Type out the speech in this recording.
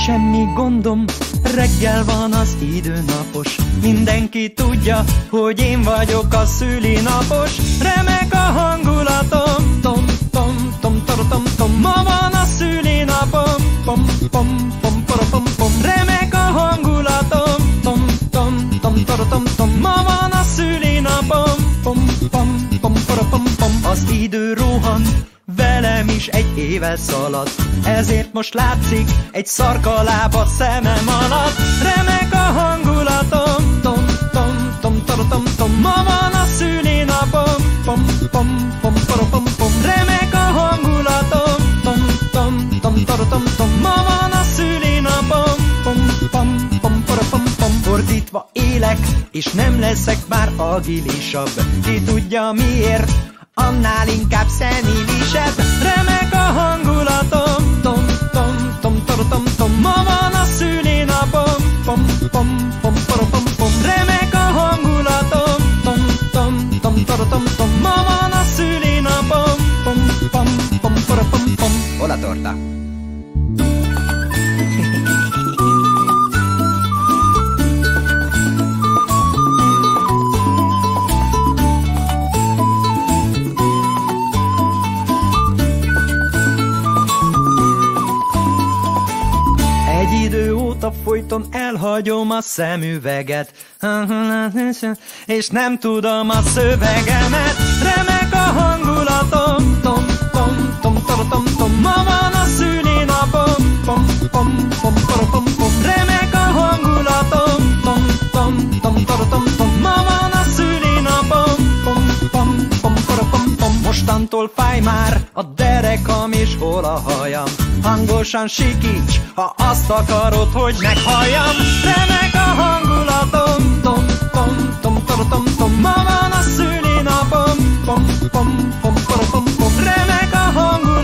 semmi gondom, reggel van az időnapos. Mindenki tudja, hogy én vagyok a szülinapos. Remek a hangulatom, tom, tom, tom, tom, tom. Ma van a szülinapom, pom, pom, pom, pom, pom. Remek a hangulatom, tom, tom, tom, tom, tom. Ma van a szülinapom, pom, pom, pom, pom, pom. Az idő rohan, velem is egy éve szalad, ezért most látszik egy szarkaláb a szemem alatt. Remek a hangulatom, tom, tom, tom, tom, tom. Ma van a szülinapom, pom, pom, pom, pom, pom. Remek a hangulatom, tom, tom, tom, tom, tom. Ma van a szülinapom, pom, pom, pom, pom, pom. Fordítva élek, és nem leszek már agilisabb. Ki tudja miért, annál inkább szenilisebb. Remek a hangulatom, tom, tom, tom, tom, tom. Ma van a szülinapom, pom, pom, pom, pom, pom. Remek a hangulatom, tom, tom, tom, tom, tom. Ma van a szülinapom, pom, pom, pom, pom, pom. Hol a torta? Folyton elhagyom a szemüveget, és nem tudom a szövegemet. Remek a hangulatom, tom, tom, tom, tom, tom. Ma van a szülinapom, pom, pom, pom, pom, pom. Remek a hangulatom, tom, tom, tom, tom, tom. Ma van a szülinapom, pom, pom, pom, pom, pom. Mostantól fáj már a derekam és hol a hajam. Hangosan sikíts, ha azt akarod, hogy meghalljam. Remek a hangulatom, tom, tom, tom, tom, tom. Ma van a szülinapom, pom, pom, pom, pom, pom. Remek a hangulatom.